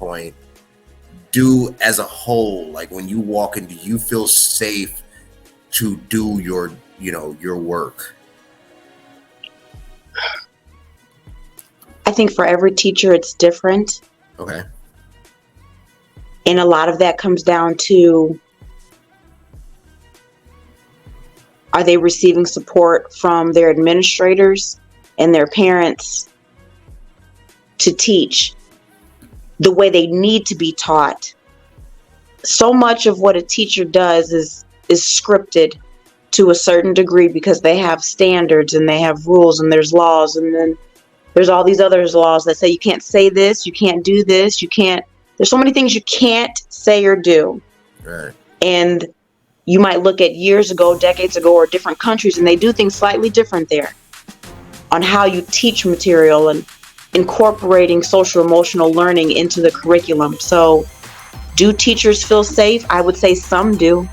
standpoint, do as a whole? Like when you walk in, do you feel safe to do your work? I think for every teacher, it's different. Okay. And a lot of that comes down to, are they receiving support from their administrators and their parents to teach the way they need to be taught? So much of what a teacher does is scripted to a certain degree because they have standards and they have rules and there's laws, and then there's all these other laws that say you can't say this, you can't do this, there's so many things you can't say or do. Right. And you might look at years ago, decades ago, or different countries, and they do things slightly different there on how you teach material and incorporating social emotional learning into the curriculum. So do teachers feel safe? I would say some do.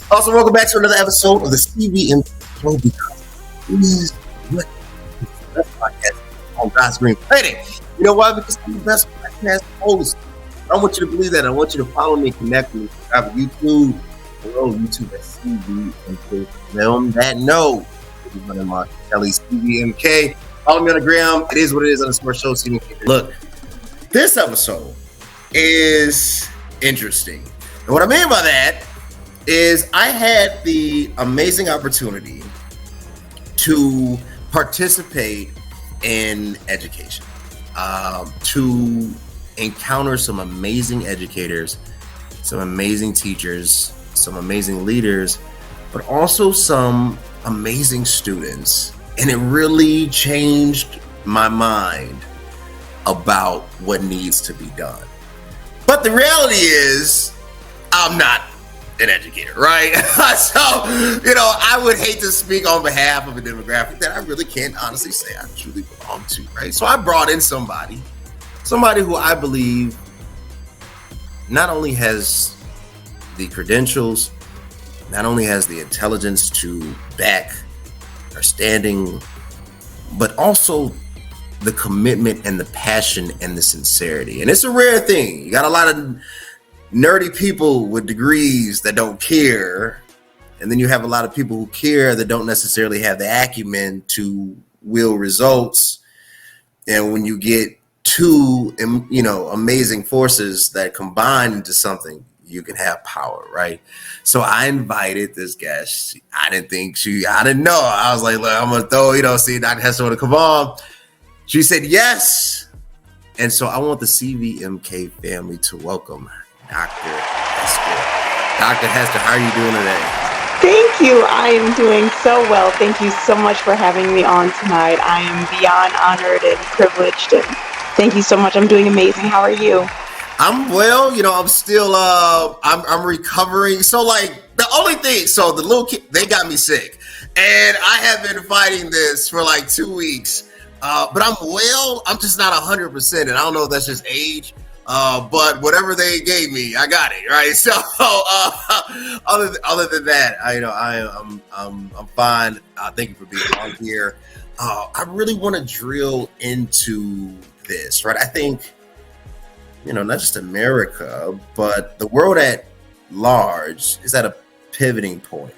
Also, welcome back to another episode of the CVM Show, because it is what the best podcast on God's green planet. You know why? Because I'm the best podcast host. I want you to believe that. I want you to follow me, connect with me, subscribe to YouTube. Hello, YouTube at CVMK. Them that know. This is one of my Kelly CVMK. Follow me on the gram. It is what it is _ show. CVMK. Look, this episode is interesting. And what I mean by that is I had the amazing opportunity to participate in education, to encounter some amazing educators, some amazing teachers, some amazing leaders, but also some amazing students. And it really changed my mind about what needs to be done. But the reality is, I'm not an educator, right? So, I would hate to speak on behalf of a demographic that I really can't honestly say I truly belong to, right? So I brought in somebody who I believe not only has the credentials, not only has the intelligence to back our standing, but also the commitment and the passion and the sincerity. And it's a rare thing. You got a lot of nerdy people with degrees that don't care, and then you have a lot of people who care that don't necessarily have the acumen to will results. And when you get two amazing forces that combine into something, you can have power, right? So I invited this guest. I didn't know. I was like, look, I'm gonna throw, see Dr. Hester to come on. She said yes. And so I want the CVMK family to welcome Dr. Hester. Dr. Hester, how are you doing today? Thank you. I am doing so well. Thank you so much for having me on tonight. I am beyond honored and privileged. And thank you so much. I'm doing amazing. How are you? I'm well. I'm still, I'm recovering. So the only thing, so the little kid, they got me sick. And I have been fighting this for 2 weeks. But I'm well. I'm just not 100%. And I don't know if that's just age. But whatever they gave me, I got it, right? So other than that, I'm fine. Thank you for being on here. I really want to drill into this, right? I think not just America, but the world at large is at a pivoting point,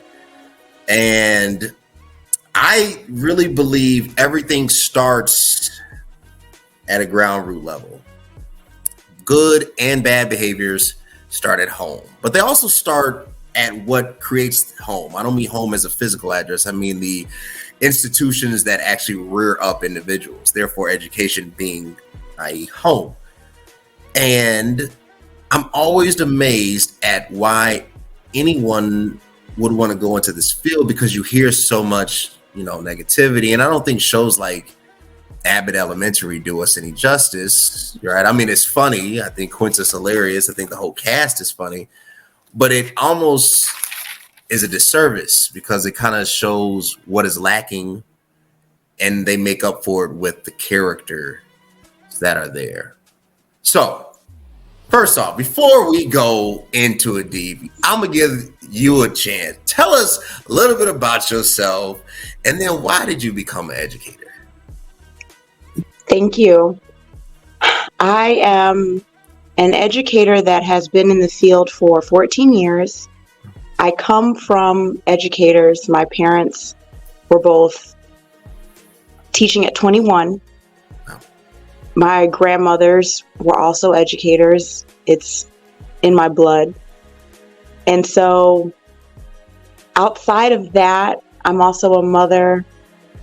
and I really believe everything starts at a ground root level. Good and bad behaviors start at home, but they also start at what creates home. I don't mean home as a physical address. I mean the institutions that actually rear up individuals, therefore education being a home. And I'm always amazed at why anyone would want to go into this field, because you hear so much, negativity. And I don't think shows like Abbott Elementary do us any justice, right? I mean, it's funny. I think Quince is hilarious. I think the whole cast is funny, but it almost is a disservice because it kind of shows what is lacking, and they make up for it with the characters that are there. So, first off, before we go into it deep, I'm gonna give you a chance. Tell us a little bit about yourself, and then why did you become an educator? Thank you. I am an educator that has been in the field for 14 years. I come from educators. My parents were both teaching at 21. My grandmothers were also educators. It's in my blood. And so outside of that, I'm also a mother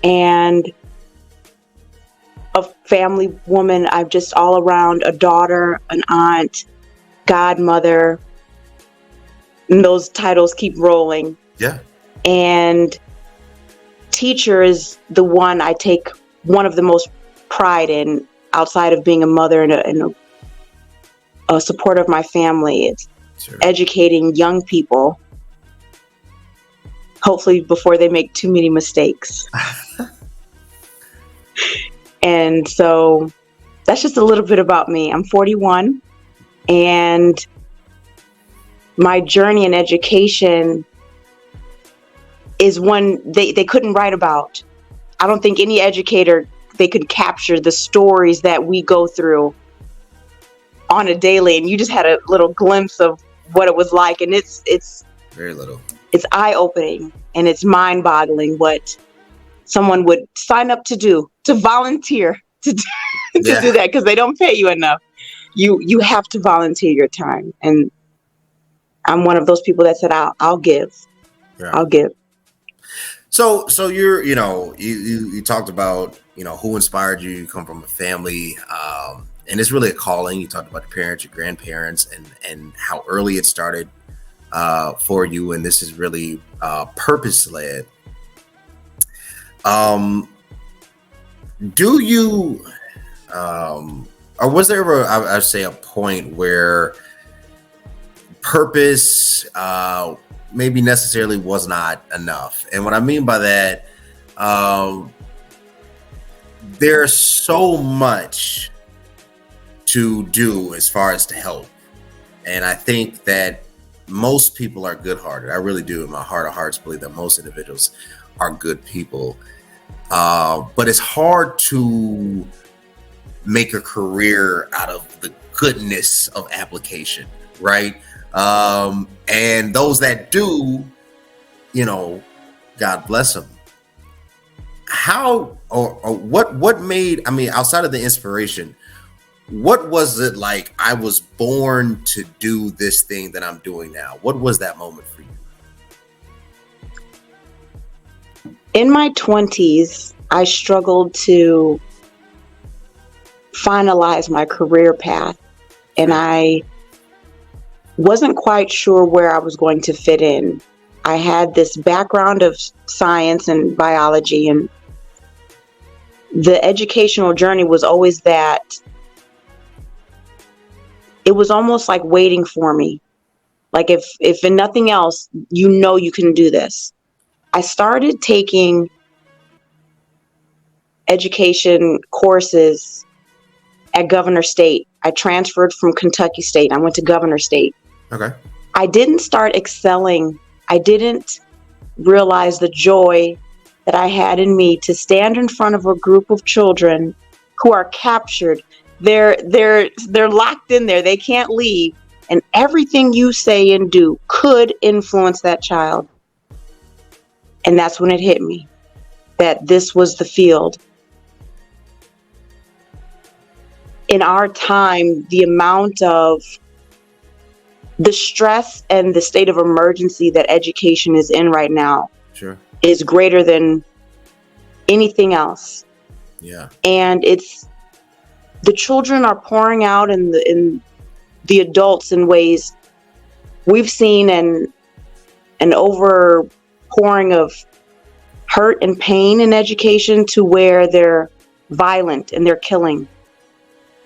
and a family woman. I'm just all around a daughter, an aunt, godmother. And those titles keep rolling. Yeah. And teacher is the one I take one of the most pride in outside of being a mother and a support of my family. It's educating young people, hopefully before they make too many mistakes. And so that's just a little bit about me. I'm 41, and my journey in education is one they couldn't write about. I don't think any educator, they could capture the stories that we go through on a daily, and you just had a little glimpse of what it was like, and it's very little. It's eye-opening and it's mind-boggling what someone would sign up to do, to volunteer to do that, because they don't pay you enough. You have to volunteer your time, and I'm one of those people that said I'll give. Yeah. I'll give. So you're, you talked about, who inspired you. You come from a family, and it's really a calling. You talked about your parents, your grandparents, and how early it started for you. And this is really purpose-led. Do you, or was there ever, I'd say, a point where purpose maybe necessarily was not enough? And what I mean by that, there's so much to do as far as to help. And I think that most people are good-hearted. I really do, in my heart of hearts, believe that most individuals are good people. But it's hard to make a career out of the goodness of application, right? And those that do, God bless them. How or what made, outside of the inspiration, what was it like? I was born to do this thing that I'm doing now. What was that moment for you? In my 20s, I struggled to finalize my career path, and I wasn't quite sure where I was going to fit in. I had this background of science and biology, and the educational journey was always that. It was almost like waiting for me. Like if in nothing else, you can do this. I started taking education courses at Governor State. I transferred from Kentucky State. I went to Governor State. Okay. I didn't start excelling. I didn't realize the joy that I had in me to stand in front of a group of children who are captured. They're locked in there. They can't leave. And everything you say and do could influence that child. And that's when it hit me that this was the field. In our time, the amount of the stress and the state of emergency that education is in right now is greater than anything else. Yeah. And the children are pouring out in the adults in ways we've seen an overpouring of hurt and pain in education, to where they're violent and they're killing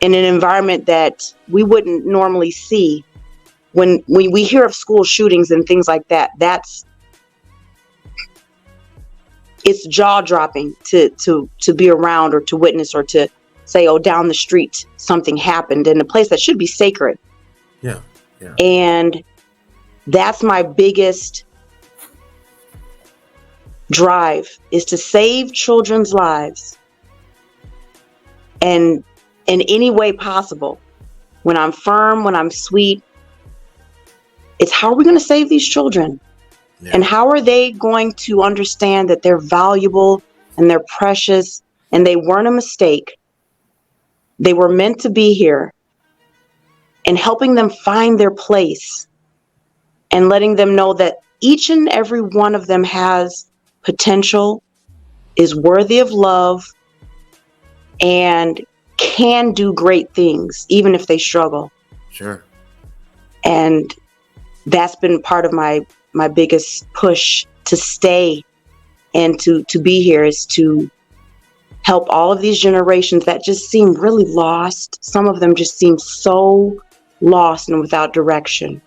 in an environment that we wouldn't normally see. When we hear of school shootings and things like that, it's jaw dropping to be around or to witness or to say, oh, down the street something happened in a place that should be sacred. Yeah. And that's my biggest drive, is to save children's lives, and in any way possible. When I'm firm, when I'm sweet, it's how are we going to save these children? Yeah. And how are they going to understand that they're valuable and they're precious and they weren't a mistake? They were meant to be here, and helping them find their place and letting them know that each and every one of them has potential, is worthy of love, and can do great things, even if they struggle. Sure. And that's been part of my biggest push to stay and to be here, is to help all of these generations that just seem really lost. Some of them just seem so lost and without direction.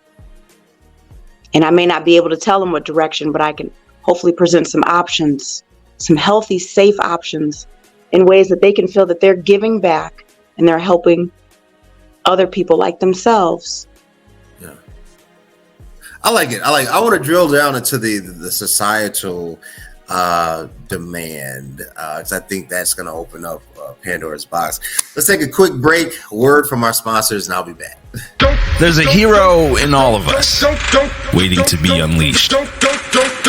And I may not be able to tell them what direction, but I can hopefully present some options, some healthy, safe options, in ways that they can feel that they're giving back and they're helping other people like themselves. Yeah. I like it. I want to drill down into the societal demand, because I think that's going to open up Pandora's box. Let's take a quick break, word from our sponsors, and I'll be back. There's a hero in all of us, waiting to be unleashed.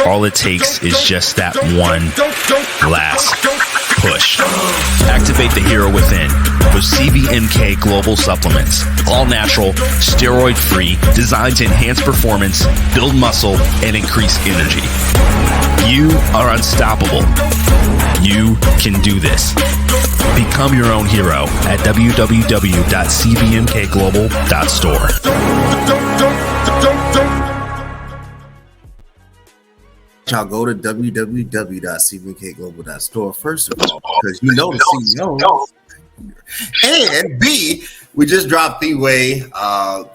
All it takes is just that one last push. Activate the hero within with CVMK Global Supplements. All natural, steroid-free, designed to enhance performance, build muscle, and increase energy. You are unstoppable. You can do this. Become your own hero at www.cvmkglobal.store. Y'all go to www.cvmkglobal.store first of all, because you know the CEO. And B, we just dropped the whey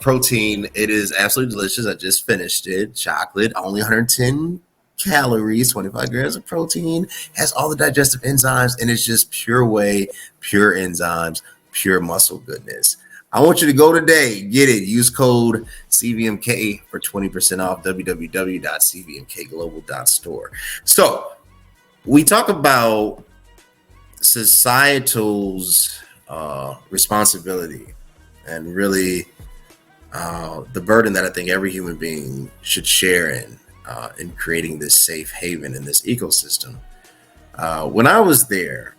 protein. It is absolutely delicious. I just finished it. Chocolate, only 110 calories, 25 grams of protein, has all the digestive enzymes, and it's just pure whey, pure enzymes, pure muscle goodness. I want you to go today, get it, use code CVMK for 20% off, www.cvmkglobal.store. So we talk about societal's responsibility and really the burden that I think every human being should share in creating this safe haven in this ecosystem. When I was there,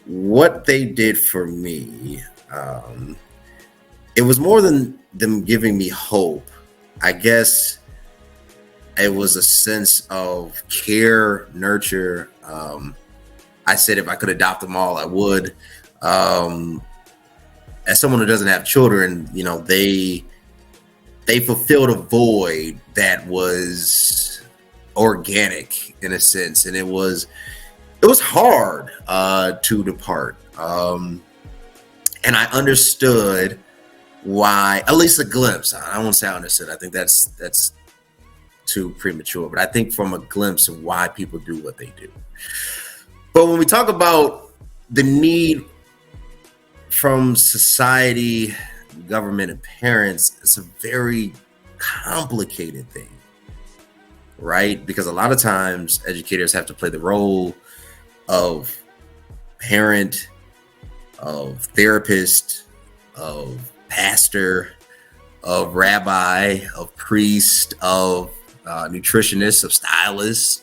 what they did for me, it was more than them giving me hope. I guess it was a sense of care, nurture. I said if I could adopt them all, I would. As someone who doesn't have children, you know, they fulfilled a void that was organic in a sense, and it was hard to depart. And I understood why, at least a glimpse. I won't say I understood. I think that's too premature, but I think from a glimpse of why people do what they do. But when we talk about the need from society, government, and parents, it's a very complicated thing, right? Because a lot of times educators have to play the role of parent, of therapist, of pastor, of rabbi, of priest, of nutritionist, of stylist,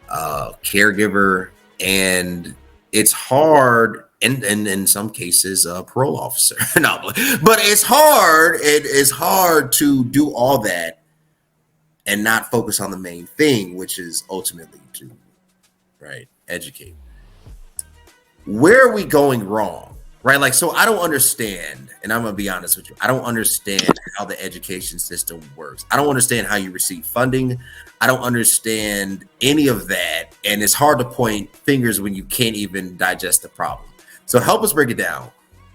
caregiver, and it's hard. And in some cases, a parole officer. No, but it's hard. It is hard to do all that and not focus on the main thing, which is ultimately to, right, educate. Where are we going wrong, right? Like, so I don't understand, and I'm gonna be honest with you, I don't understand how the education system works. I don't understand how you receive funding. I don't understand any of that, and it's hard to point fingers when you can't even digest the problem. So help us break it down.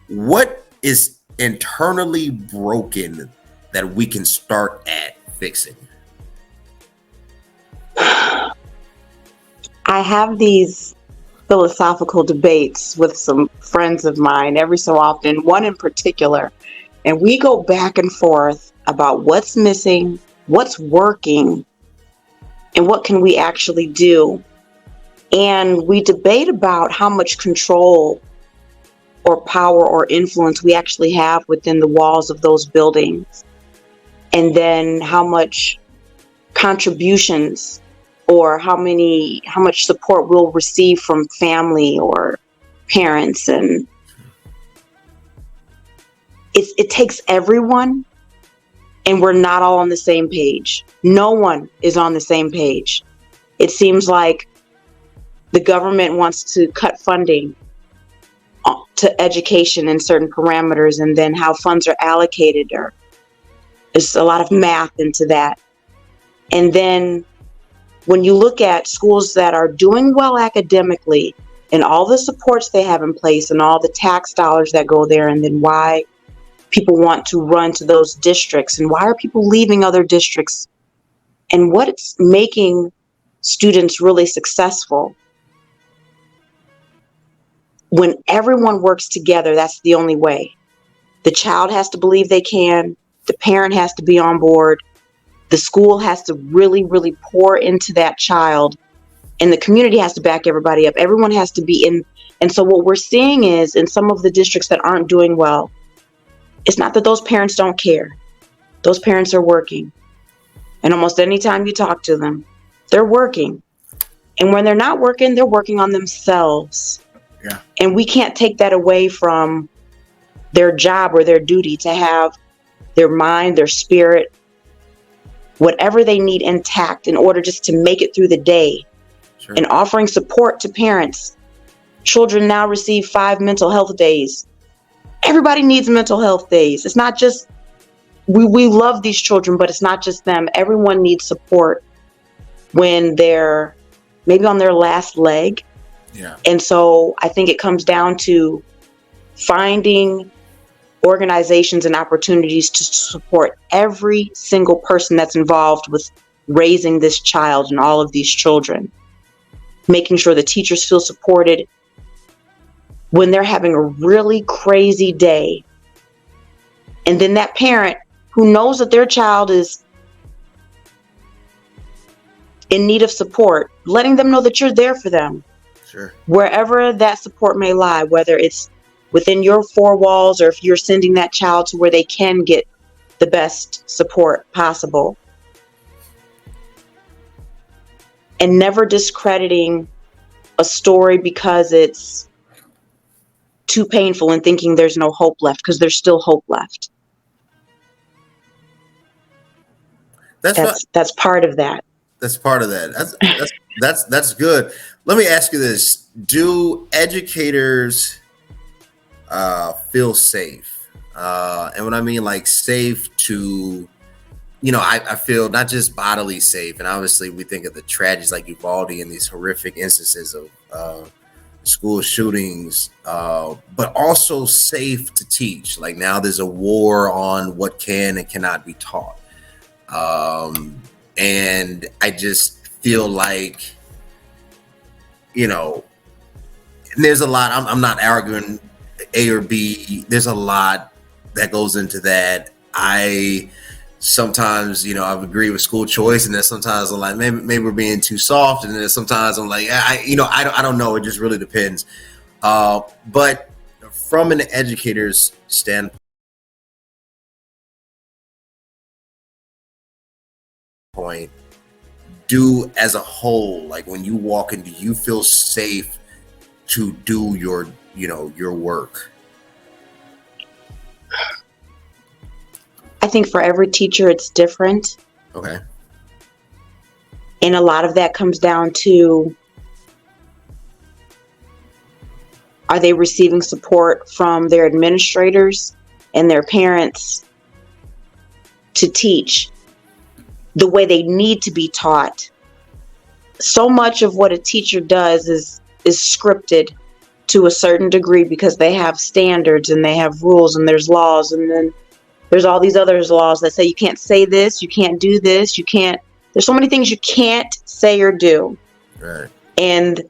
What is internally broken that we can start at fixing? I have these philosophical debates with some friends of mine every so often, one in particular, and we go back and forth about what's missing, what's working, and what can we actually do. And we debate about how much control or power or influence we actually have within the walls of those buildings, and then how much contributions or how much support we'll receive from family or parents. And it takes everyone, and we're not all on the same page. No one is on the same page. It seems like the government wants to cut funding to education in certain parameters, and then how funds are allocated, or there's a lot of math into that. And then when you look at schools that are doing well academically and all the supports they have in place and all the tax dollars that go there, and then why people want to run to those districts, and why are people leaving other districts, and what's making students really successful. When everyone works together, that's the only way. The child has to believe they can, the parent has to be on board, the school has to really, really pour into that child, and the community has to back everybody up. Everyone has to be in. And so what we're seeing is, in some of the districts that aren't doing well, it's not that those parents don't care. Those parents are working. And almost any time you talk to them, they're working. And when they're not working, they're working on themselves. Yeah. And we can't take that away from their job or their duty to have their mind, their spirit, whatever they need intact in order just to make it through the day. Sure. And offering support to parents. Children now receive 5 mental health days. Everybody needs mental health days. It's not just, we love these children, but it's not just them. Everyone needs support when they're maybe on their last leg. Yeah. And so I think it comes down to finding organizations and opportunities to support every single person that's involved with raising this child and all of these children. Making sure the teachers feel supported when they're having a really crazy day. And then that parent who knows that their child is in need of support, letting them know that you're there for them. Sure. Wherever that support may lie, whether it's within your 4 walls or if you're sending that child to where they can get the best support possible. And never discrediting a story because it's too painful and thinking there's no hope left, because there's still hope left. That's part of that. That's part of that. That's good. Let me ask you this: do educators feel safe? And what I mean, like, safe to, I feel not just bodily safe, and obviously we think of the tragedies like Uvalde and these horrific instances of school shootings, but also safe to teach. Like, now there's a war on what can and cannot be taught. And I just feel like, there's a lot. I'm not arguing A or B. There's a lot that goes into that. I sometimes, I've agreed with school choice, and then sometimes I'm like, maybe we're being too soft, and then sometimes I'm like, I don't know. It just really depends. But from an educator's standpoint, do as a whole, like, when you walk in, do you feel safe to do your work? I think for every teacher it's different. Okay. And a lot of that comes down to, are they receiving support from their administrators and their parents to teach the way they need to be taught? So much of what a teacher does is scripted, to a certain degree because they have standards and they have rules and there's laws, and then there's all these other laws that say you can't say this, you can't do this, you can't, there's so many things you can't say or do. Right. And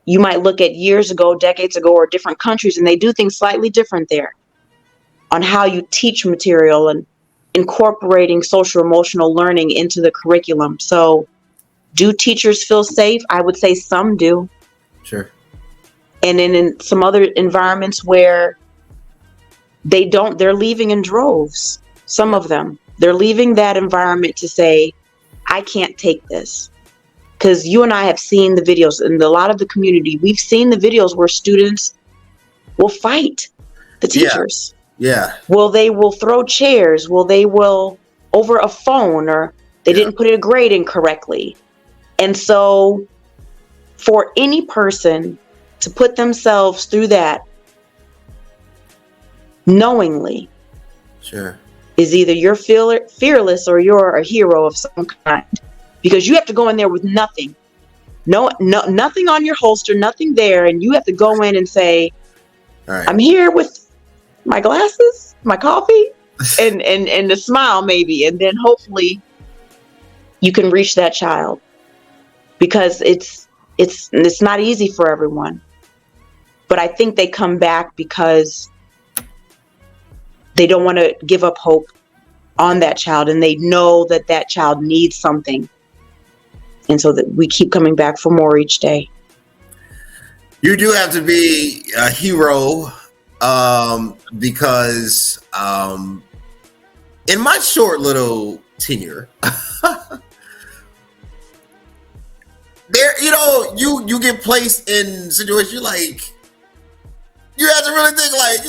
you might look at years ago, decades ago, or different countries, and they do things slightly different there on how you teach material and incorporating social emotional learning into the curriculum. So do teachers feel safe? I would say some do. Sure. And then in some other environments where they don't, they're leaving in droves. Some of them, they're leaving that environment to say, I can't take this. Because you and I have seen the videos, and a lot of the community, we've seen the videos where students will fight the teachers. Yeah. Well, they will throw chairs. Well, they will over a phone, or they didn't put a grade in correctly. And so for any person to put themselves through that knowingly, sure, is either you're fearless or you're a hero of some kind, because you have to go in there with nothing, nothing on your holster, nothing there, and you have to go in and say, all right, I'm here with my glasses, my coffee, and a smile maybe, and then hopefully you can reach that child, because it's not easy for everyone. But I think they come back because they don't want to give up hope on that child, and they know that that child needs something. And so that we keep coming back for more each day. You do have to be a hero, because in my short little tenure, there, you get placed in situations like, you have to really think like,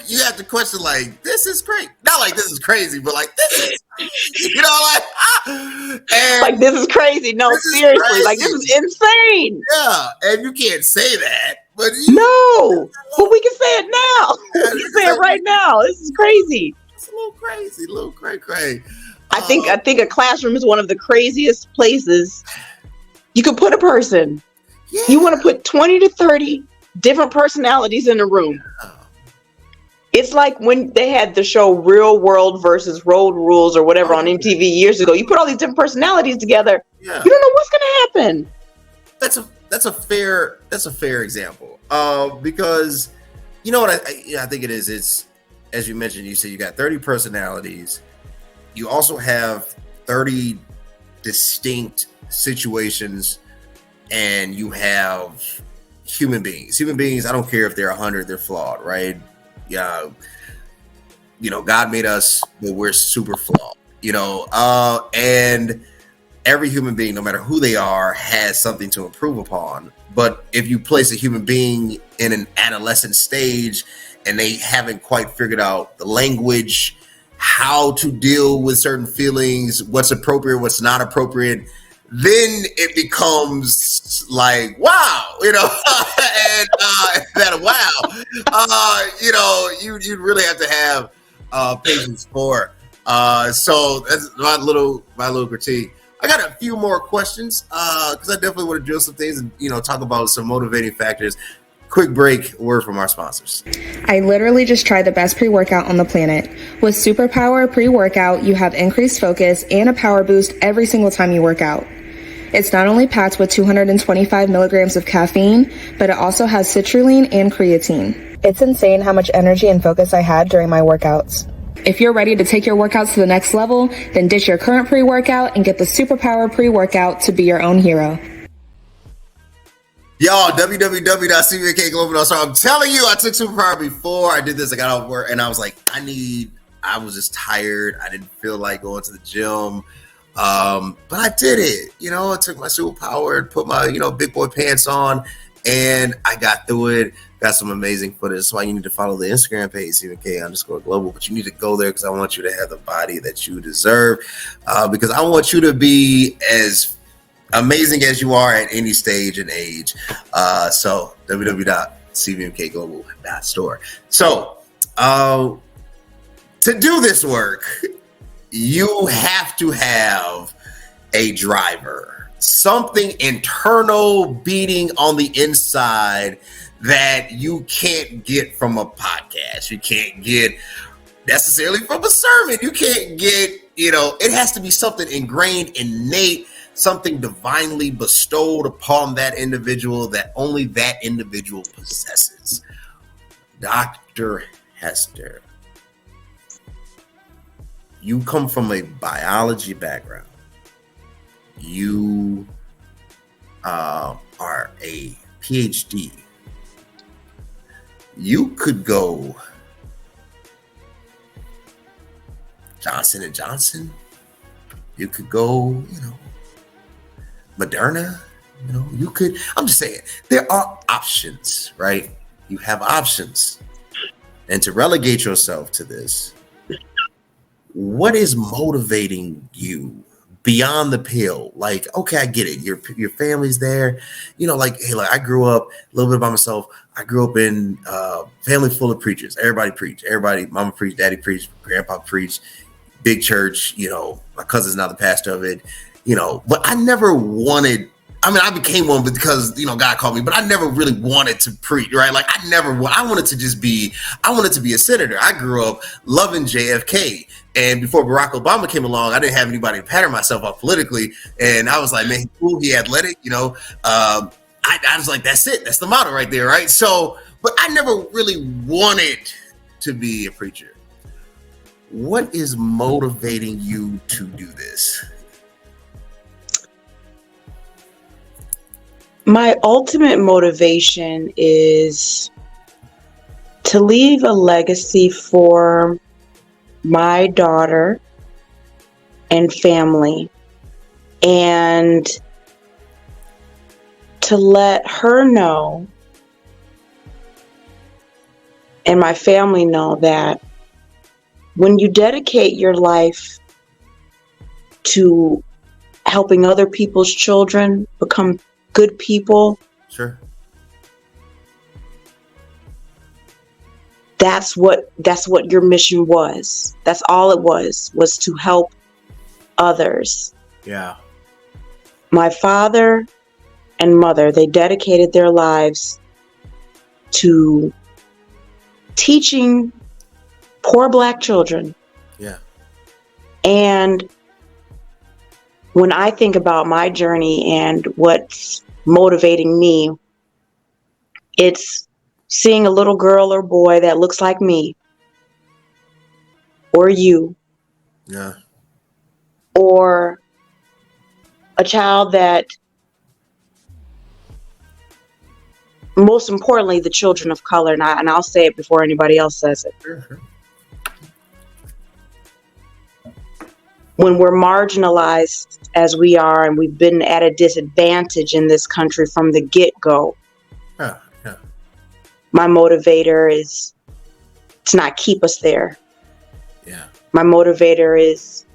you have to question like, this is great. Not like this is crazy, but like, this is, and like, this is crazy. No, seriously, crazy. Like, this is insane. Yeah, and you can't say that, but no, but we can say it now. We can say it right now. This is crazy. It's a little crazy, a little cray. I think a classroom is one of the craziest places you could put a person. Yeah. You want to put 20 to 30 different personalities in a room. It's like when they had the show Real World versus Road Rules or whatever on MTV years ago. You put all these different personalities together. Yeah. You don't know what's going to happen. That's a fair example. Because you know what I think it is. It's, as you mentioned, you said you got 30 personalities. You also have 30 distinct situations, and you have human beings. I don't care if they're 100, they're flawed, right? Yeah. God made us, but we're super flawed, and every human being, no matter who they are, has something to improve upon. But if you place a human being in an adolescent stage and they haven't quite figured out the language, how to deal with certain feelings, what's appropriate, what's not appropriate, then it becomes like, wow, and that wow, you really have to have patience for. So that's my little critique. I got a few more questions because I definitely want to drill some things and talk about some motivating factors. Quick break, word from our sponsors. I literally just tried the best pre-workout on the planet. With Superpower pre-workout, you have increased focus and a power boost every single time you work out. It's not only packed with 225 milligrams of caffeine, but it also has citrulline and creatine. It's insane how much energy and focus I had during my workouts. If you're ready to take your workouts to the next level, then ditch your current pre-workout and get the Superpower pre-workout to be your own hero. Y'all, www.cvnkglobal. So I'm telling you, I took Superpower before I did this. I got off work and I was like, I was just tired. I didn't feel like going to the gym. But I did it. I took my Superpower and put my, big boy pants on, and I got through it. Got some amazing footage. That's why you need to follow the Instagram page, CVK_global. But you need to go there because I want you to have the body that you deserve. Because I want you to be as amazing as you are at any stage and age. So www.cvmkglobal.store. So to do this work, you have to have a driver. something internal beating on the inside that you can't get from a podcast. You can't get necessarily from a sermon. You can't get, it has to be something ingrained, innate, something divinely bestowed upon that individual that only that individual possesses. Dr. Hester, you come from a biology background. You are a PhD. You could go Johnson & Johnson. You could go, Moderna. You could, I'm just saying, there are options, right? You have options. And to relegate yourself to this, what is motivating you beyond the pale? Like, okay, I get it. Your family's there. Hey, I grew up a little bit by myself. I grew up in a family full of preachers. Everybody preached. Mama preached, daddy preached, grandpa preached, big church. My cousin's now the pastor of it. But I never wanted, I became one because, God called me, but I never really wanted to preach, right? Like I wanted to be a senator. I grew up loving JFK. And before Barack Obama came along, I didn't have anybody to pattern myself up politically. And I was like, man, he's cool, he athletic, I was like, that's it. That's the motto right there, right? So, but I never really wanted to be a preacher. What is motivating you to do this? My ultimate motivation is to leave a legacy for my daughter and family, and to let her know and my family know that when you dedicate your life to helping other people's children become good people, sure, that's what your mission was. That's all it was to help others. Yeah. My father and mother, they dedicated their lives to teaching poor Black children. Yeah. And when I think about my journey and what's motivating me, it's seeing a little girl or boy that looks like me or you. Yeah. Or a child that, most importantly, the children of color, and I'll say it before anybody else says it. Sure. When we're marginalized as we are, and we've been at a disadvantage in this country from the get-go, Yeah. my motivator is to not keep us there. Yeah. My motivator is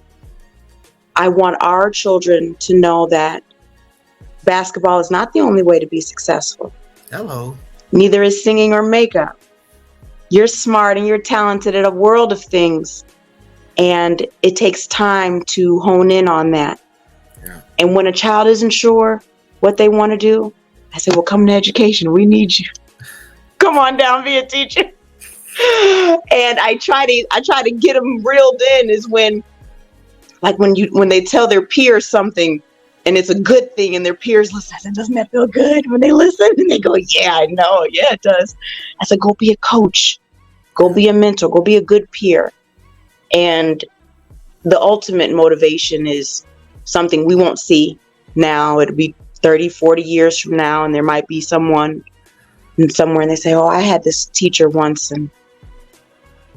I want our children to know that basketball is not the only way to be successful. Hello. Neither is singing or makeup. You're smart and you're talented at a world of things. And it takes time to hone in on that. Yeah. And when a child isn't sure what they want to do, I say, well, come to education. We need you. Come on down, be a teacher. And I try to get them reeled in is when they tell their peers something and it's a good thing and their peers listen. I said, doesn't that feel good when they listen? And they go, yeah, I know. Yeah, it does. I said, go be a coach. Go be a mentor. Go be a good peer. And the ultimate motivation is something we won't see now. It'll be 30, 40 years from now, and there might be someone somewhere and they say, oh, I had this teacher once and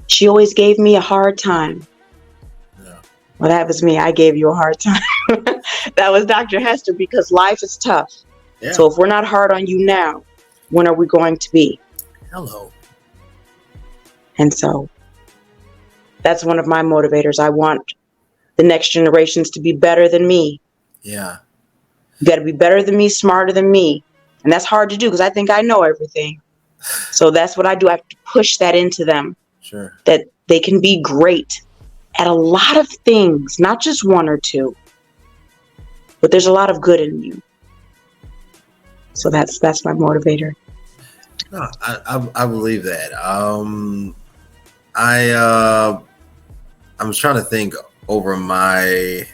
she always gave me a hard time. Yeah. Well, that was me. I gave you a hard time. That was Dr. Hester, because life is tough. Yeah. So if we're not hard on you now, when are we going to be? Hello. And so that's one of my motivators. I want the next generations to be better than me. Yeah. You got to be better than me, smarter than me. And that's hard to do because I think I know everything. So that's what I do. I have to push that into them. Sure. That they can be great at a lot of things, not just one or two. but there's a lot of good in you. So that's my motivator. No, I believe that. I was trying to think over my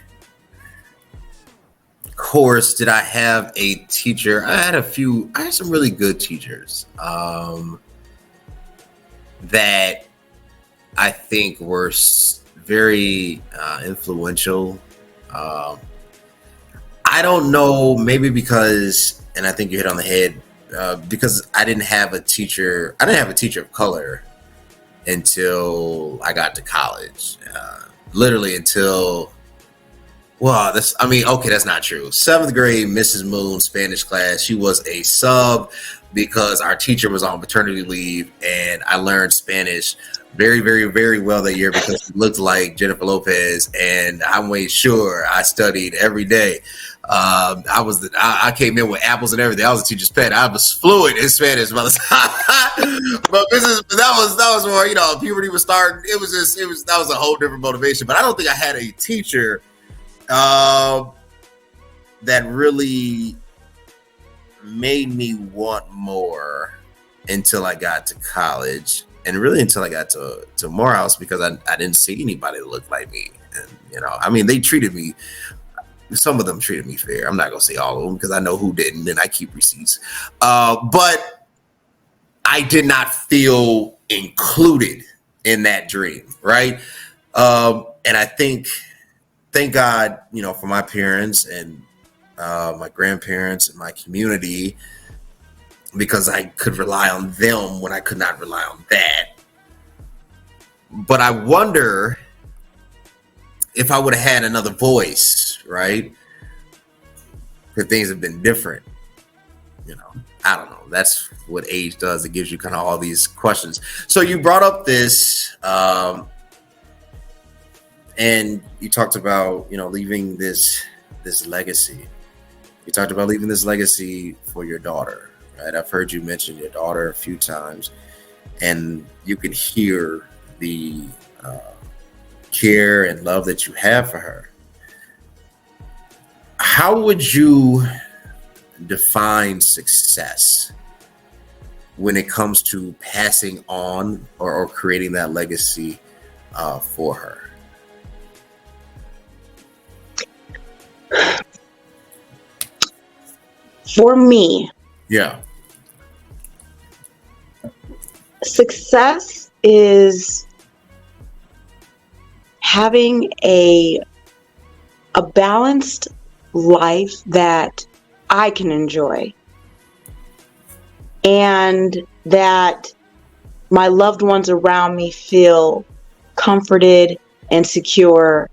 course. Did I have a teacher? I had some really good teachers that I think were very influential. I don't know, maybe because, and I think you hit on the head, because I didn't have a teacher of color until I got to college. Literally until, that's not true. 7th grade, Mrs. Moon, Spanish class, she was a sub because our teacher was on maternity leave, and I learned Spanish very, very, very well that year because she looked like Jennifer Lopez, and I made sure I studied every day. I came in with apples and everything. I was a teacher's pet. I was fluent in Spanish by the time. But that was more, puberty was starting. That was a whole different motivation. But I don't think I had a teacher that really made me want more until I got to college, and really until I got to Morehouse, because I didn't see anybody that looked like me. And they treated me. Some of them treated me fair. I'm not gonna say all of them because I know who didn't, and I keep receipts. But I did not feel included in that dream, right? And I thank God, for my parents and my grandparents and my community, because I could rely on them when I could not rely on that. But I wonder if I would have had another voice, right? Could things have been different? I don't know. That's what age does. It gives you kind of all these questions. So you brought up this, and you talked about, leaving this legacy. You talked about leaving this legacy for your daughter, right? I've heard you mention your daughter a few times, and you can hear the care and love that you have for her. How would you define success when it comes to passing on or creating that legacy for her? For me, yeah, success is having a balanced life that I can enjoy, and that my loved ones around me feel comforted and secure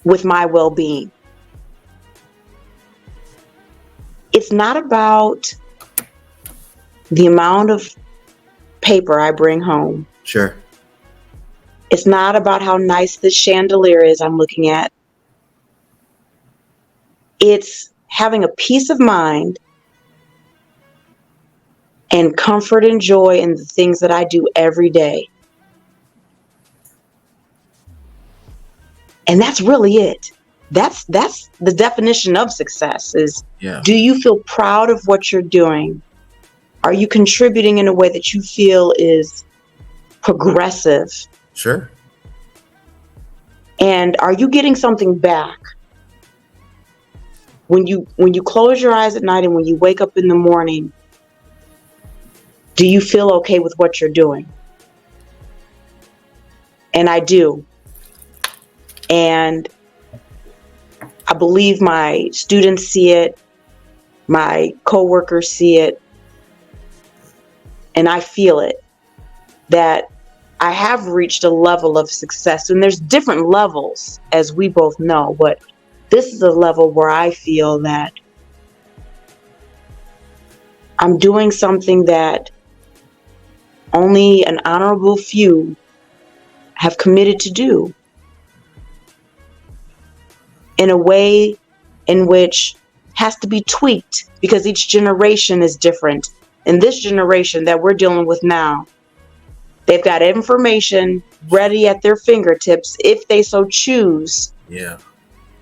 with my well-being. It's not about the amount of paper I bring home. sure. It's not about how nice this chandelier is I'm looking at. It's having a peace of mind and comfort and joy in the things that I do every day. And that's really it. That's the definition of success is, do you feel proud of what you're doing? Are you contributing in a way that you feel is progressive? Sure. And are you getting something back? When you close your eyes at night and when you wake up in the morning, do you feel okay with what you're doing? And I do. And I believe my students see it, my coworkers see it, and I feel it, that I have reached a level of success. And there's different levels, as we both know, but this is a level where I feel that I'm doing something that only an honorable few have committed to do, in a way in which has to be tweaked because each generation is different. In this generation that we're dealing with now, they've got information ready at their fingertips if they so choose. Yeah.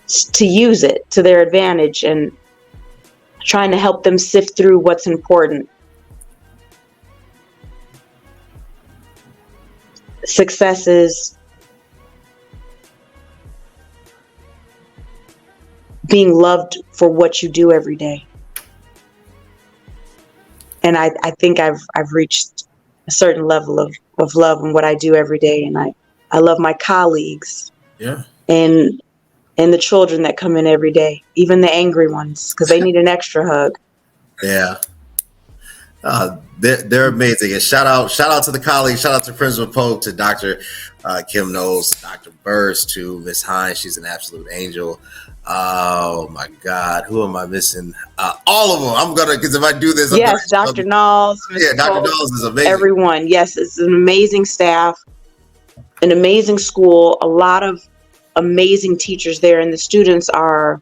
to use it to their advantage, and trying to help them sift through what's important. Success is being loved for what you do every day. And I think I've reached a certain level of love in what I do every day. And I love my colleagues. Yeah. And the children that come in every day, even the angry ones, because they need an extra hug. Yeah. They're amazing. And shout out to the colleagues, shout out to Principal Polk, to Dr. Kim Knowles, Dr. Burrs, to Miss Hines. She's an absolute angel. Oh my God, who am I missing? All of them. I'm gonna, because if I do this, yes, Dr. Knowles. Yeah, Dr. Knowles is amazing. Everyone, yes, it's an amazing staff, an amazing school, a lot of amazing teachers there, and the students are,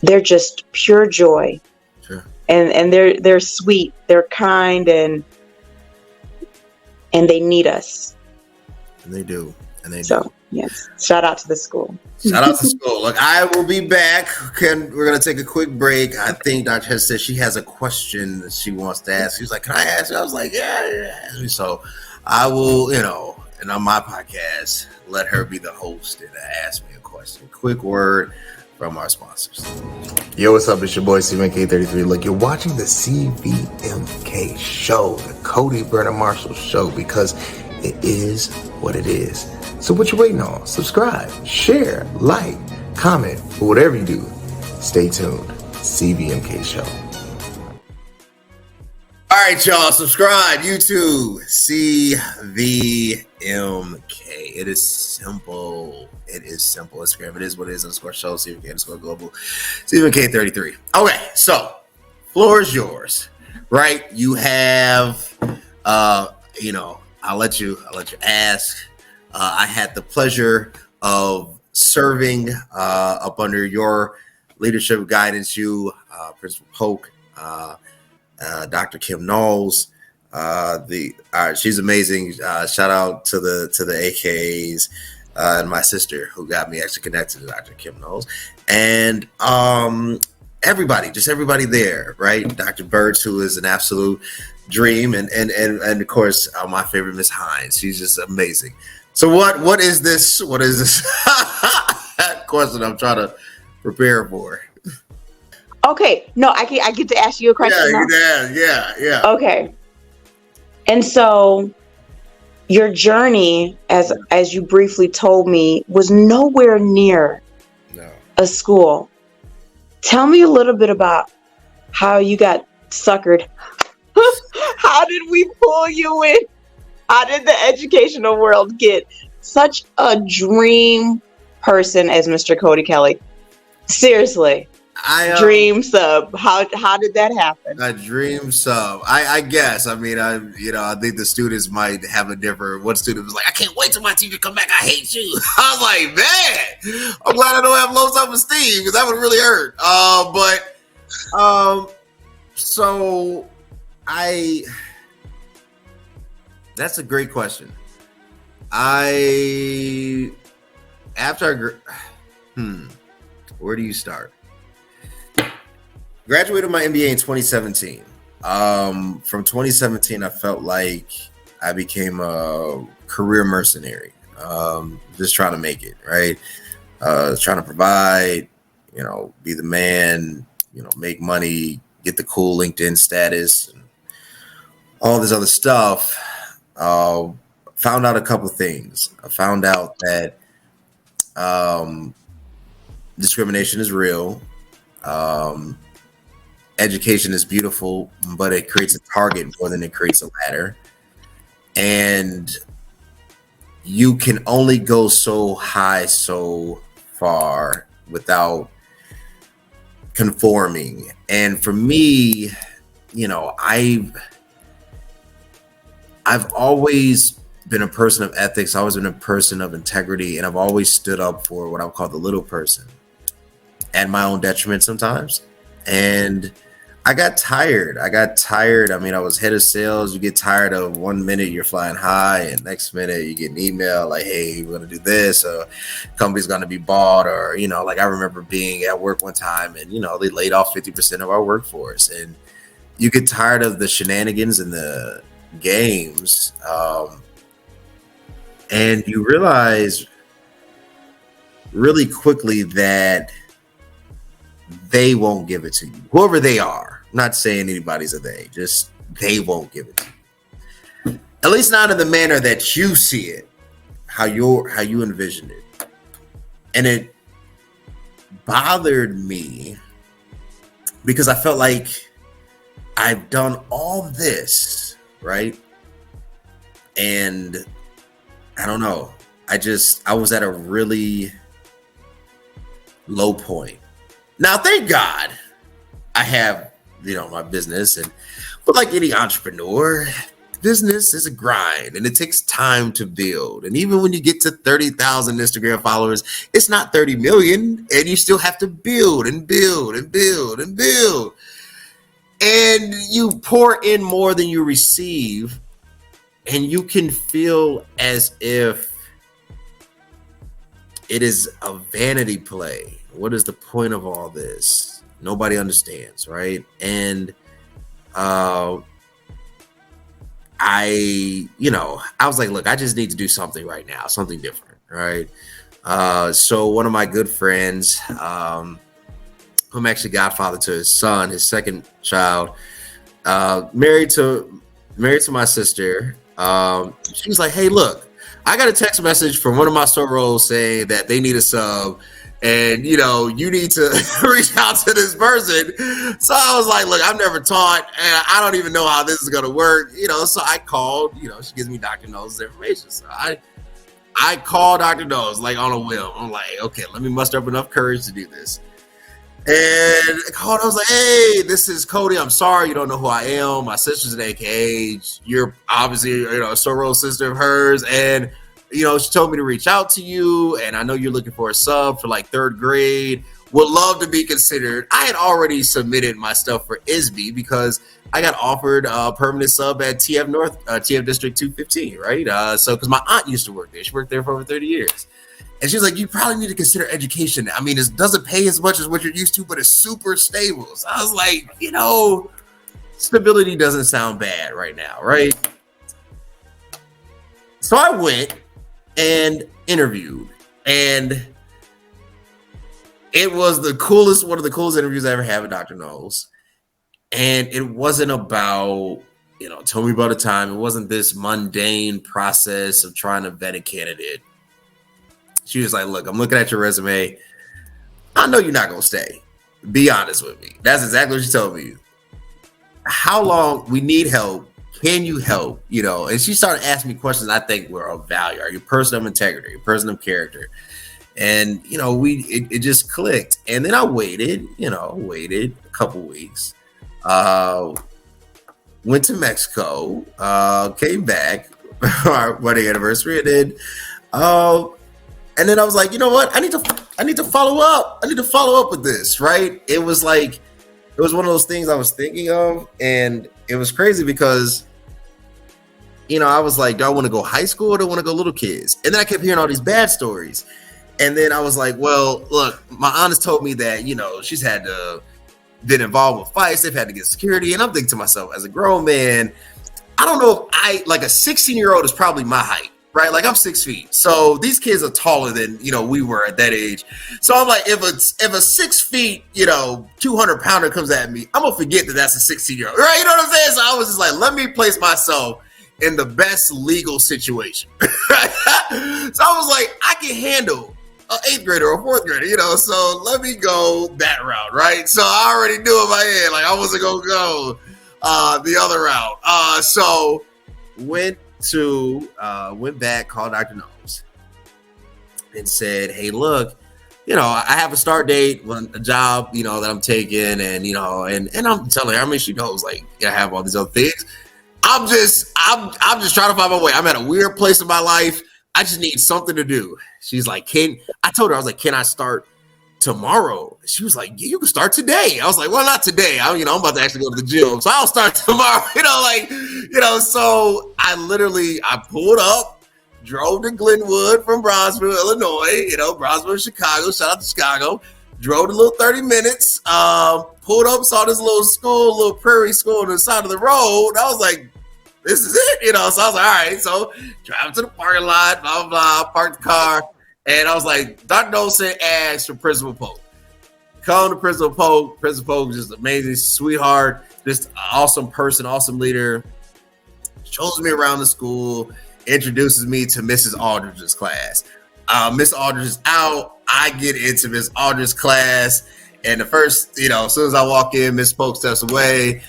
they're just pure joy. Sure. And they're sweet, they're kind, and they need us. And they do. So, yes, shout out to the school. Shout out to school. Look, I will be back. We're going to take a quick break. I think Dr. Hester said she has a question that she wants to ask. She was like, can I ask you? I was like, yeah. So I will, and on my podcast, let her be the host and ask me a question. Quick word from our sponsors. Yo, what's up? It's your boy, CVMK33. Look, you're watching the CVMK show, the Cody Bernard Marshall show, because it is what it is. So what you waiting on? Subscribe, share, like, comment, or whatever you do. Stay tuned. CVMK show. All right, y'all. Subscribe. YouTube. CVMK. It is simple. Instagram. It is what it is. _show. CVMK _global. CVMK33. Okay. So, floor is yours. Right? You have, I'll let you ask. I had the pleasure of serving up under your leadership guidance. You, Principal Polk, Dr. Kim Knowles, she's amazing. Shout out to the AKAs and my sister who got me actually connected to Dr. Kim Knowles, and everybody there, right? Dr. Burts, who is an absolute dream, and of course my favorite, Miss Hines. She's just amazing. So what is this? What is this question I'm trying to prepare for? Okay, no, I get to ask you a question now? Yeah. Okay, and so your journey, as you briefly told me, was nowhere near a school. Tell me a little bit about how you got suckered. How did we pull you in? How did the educational world get such a dream person as Mr. Cody Kelly? Seriously. Dream sub. How did that happen? A dream sub. I guess. I mean, I think the students might have a different. One student was like, I can't wait till my teacher come back. I hate you. I was like, man, I'm glad I don't have low self-esteem, because that would really hurt. So that's a great question. Where do you start? Graduated my MBA in 2017. From 2017, I felt like I became a career mercenary. Just trying to make it, right? Trying to provide, be the man, make money, get the cool LinkedIn status, and all this other stuff. Found out a couple things. I found out that discrimination is real. Education is beautiful, but it creates a target more than it creates a ladder. And you can only go so high, so far without conforming. And for me, I've always been a person of ethics. I've always been a person of integrity, and I've always stood up for what I would call the little person, at my own detriment sometimes. And I got tired. I mean, I was head of sales. You get tired of 1 minute you're flying high, and next minute you get an email like, "Hey, we're gonna do this," or "Company's gonna be bought," or like I remember being at work one time, and they laid off 50% of our workforce, and you get tired of the shenanigans and the games, and you realize really quickly that they won't give it to you, whoever they are. I'm not saying anybody's a they, just they won't give it to you. At least not in the manner that you see it, how you envision it. And it bothered me because I felt like I've done all this, right? And I don't know. I was at a really low point. Now, thank God I have, my business, but like any entrepreneur, business is a grind and it takes time to build. And even when you get to 30,000 Instagram followers, it's not 30 million, and you still have to build and build and build and build. And you pour in more than you receive, and you can feel as if it is a vanity play. What is the point of all this? Nobody understands, right? And I was like, look, I just need to do something right now, something different, right? So one of my good friends, I'm actually godfather to his son, his second child, married to my sister. She was like, hey, look, I got a text message from one of my sorors saying that they need a sub, and you need to reach out to this person. So I was like, look, I've never taught, and I don't even know how this is gonna work. So I called. She gives me Dr. Knowles' information. So I called Dr. Knowles like on a whim. I'm like, okay, let me muster up enough courage to do this. And I called. I was like, hey, this is Cody. I'm sorry you don't know who I am. My sister's an AKA. You're obviously a soror sister of hers, and she told me to reach out to you, and I know you're looking for a sub for like 3rd grade. Would love to be considered. I had already submitted my stuff for ISB because I got offered a permanent sub at TF North, TF District 215, right? So because my aunt used to work there. She worked there for over 30 years. And she was like, you probably need to consider education. I mean, it doesn't pay as much as what you're used to, but it's super stable. So I was like, stability doesn't sound bad right now, right? So I went and interviewed, and it was one of the coolest interviews I ever had with Dr. Knowles. And it wasn't about, tell me about a time. It wasn't this mundane process of trying to vet a candidate. She was like, look, I'm looking at your resume. I know you're not going to stay. Be honest with me. That's exactly what she told me. How long? We need help. Can you help? And she started asking me questions I think were of value. Are you a person of integrity? Are you a person of character? And, it just clicked. And then I waited a couple weeks. Went to Mexico, came back, our wedding anniversary, and then I was like, you know what? I need to follow up. I need to follow up with this, right? It was one of those things I was thinking of, and it was crazy because, I was like, do I want to go high school or do I want to go little kids? And then I kept hearing all these bad stories. And then I was like, well, look, my aunt has told me that, she's had to been involved with fights. They've had to get security. And I'm thinking to myself, as a grown man, I don't know if a 16-year-old is probably my height. Right, like I'm 6 feet, so these kids are taller than we were at that age. So I'm like, if a 6 feet 200-pounder comes at me, I'm gonna forget that that's a 16-year-old, right? You know what I'm saying? So I was just like, let me place myself in the best legal situation. So I was like, I can handle an 8th grader or a 4th grader, so let me go that route, right? So I already knew in my head like I wasn't gonna go the other route. So went back, called Dr. Knowles, and said, hey, look, I have a start date on a job, that I'm taking, and and I'm telling her, I mean, she knows, like, I have all these other things. I'm just trying to find my way. I'm at a weird place in my life. I just need something to do. She's like, I told her, I was like, can I start tomorrow. She was like, yeah, you can start today. I was like, well, not today. I'm about to actually go to the gym, so I'll start tomorrow. So I pulled up, drove to Glenwood from Bronzeville, Illinois, Bronzeville, Chicago. Shout out to Chicago. Drove a little 30 minutes, pulled up, saw this little prairie school on the side of the road. I was like, this is it, So I was like, all right. So driving to the parking lot, blah, blah, blah, parked the car. And I was like, Dr. Dolson asked for Principal Polk. Call to Principal Polk. Principal Polk was just amazing, sweetheart, just awesome person, awesome leader. Shows me around the school, introduces me to Mrs. Aldridge's class. Miss Aldridge is out. I get into Miss Aldridge's class. And the first, as soon as I walk in, Miss Polk steps away.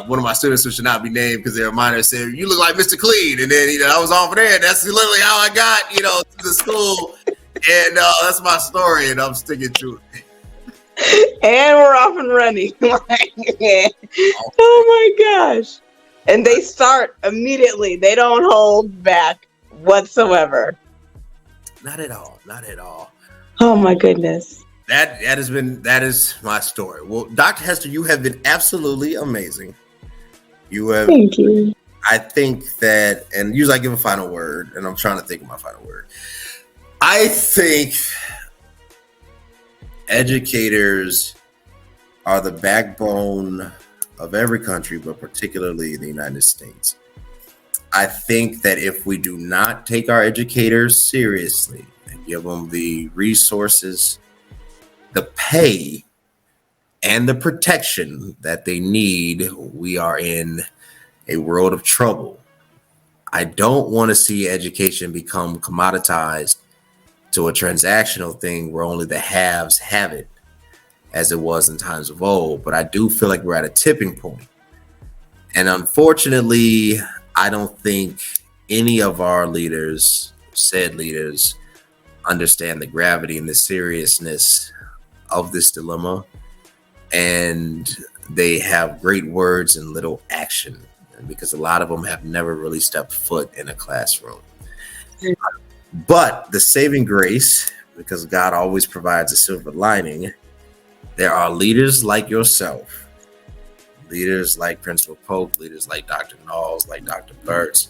One of my students who should not be named because they're a minor said, you look like Mr. Clean. And then, I was on from there. That's literally how I got, to the school. And that's my story. And I'm sticking to it. And we're off and running. Oh my gosh. And they start immediately. They don't hold back whatsoever. Not at all. Not at all. Oh my goodness. That is my story. Well, Dr. Hester, you have been absolutely amazing. Thank you. I think that, and usually I give a final word, and I'm trying to think of my final word. I think educators are the backbone of every country, but particularly the United States. I think that if we do not take our educators seriously and give them the resources, the pay, and the protection that they need, we are in a world of trouble. I don't want to see education become commoditized to a transactional thing where only the haves have it, as it was in times of old. But I do feel like we're at a tipping point. And unfortunately, I don't think any of our leaders, said leaders, understand the gravity and the seriousness of this dilemma, and they have great words and little action, because a lot of them have never really stepped foot in a classroom. But the saving grace, because God always provides a silver lining, there are leaders like yourself, leaders like Principal Polk, leaders like Dr. Knowles, like Dr. Burtz,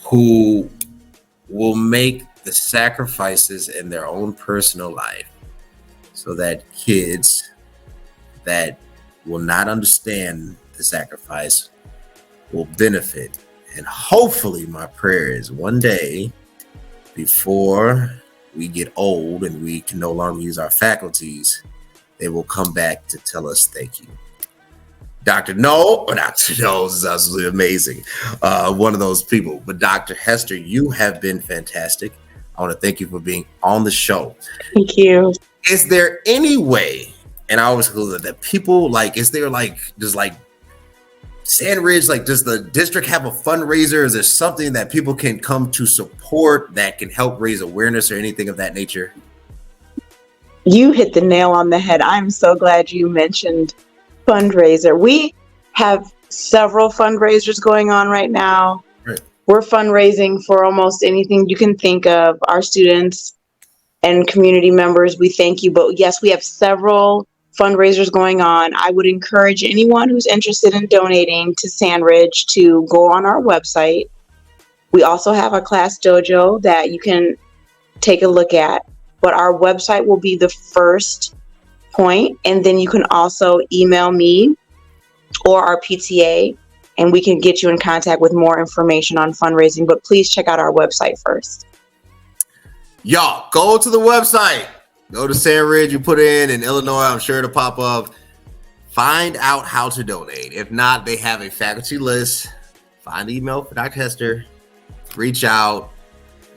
who will make the sacrifices in their own personal life so that kids that will not understand the sacrifice will benefit. And hopefully, my prayer is one day, before we get old and we can no longer use our faculties, they will come back to tell us thank you. Dr. Knowles is absolutely amazing. One of those people. But Dr. Hester, you have been fantastic. I want to thank you for being on the show. Thank you. Is there any way, and I always feel that people is there does Sandridge, does the district have a fundraiser? Is there something that people can come to support that can help raise awareness or anything of that nature? You hit the nail on the head. I'm so glad you mentioned fundraiser. We have several fundraisers going on right now. Right. We're fundraising for almost anything you can think of. Our students and community members, we thank you. But yes, we have several fundraisers going on. I would encourage anyone who's interested in donating to Sandridge to go on our website. We also have a class dojo that you can take a look at, but our website will be the first point. And then you can also email me or our PTA, and we can get you in contact with more information on fundraising. But please check out our website first. Y'all, go to the website. Go to Sandridge, you put in Illinois, I'm sure it'll pop up. Find out how to donate. If not, they have a faculty list. Find the email for Dr. Hester. Reach out,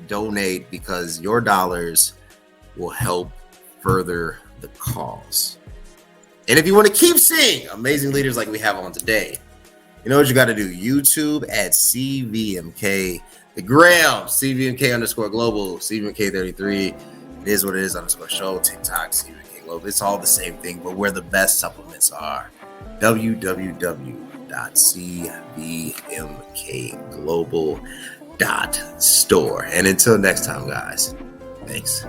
donate, because your dollars will help further the cause. And if you want to keep seeing amazing leaders like we have on today, you know what you got to do. YouTube at CVMK. The gram, CVMK_global, CVMK33. It is what it is _show. TikTok, CVMK global. It's all the same thing, but where the best supplements are. www.cvmkglobal.store. And until next time, guys, thanks.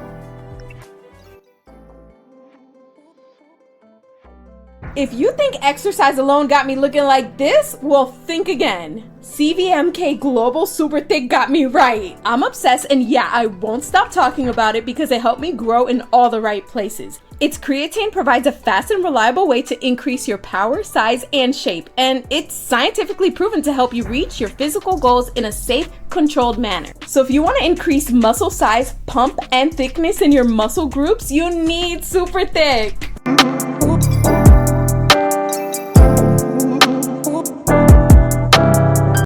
If you think exercise alone got me looking like this, well, think again. CVMK Global Super Thick got me right. I'm obsessed, and yeah, I won't stop talking about it because it helped me grow in all the right places. Its creatine provides a fast and reliable way to increase your power, size, and shape, and it's scientifically proven to help you reach your physical goals in a safe, controlled manner. So if you want to increase muscle size, pump, and thickness in your muscle groups, you need Super Thick.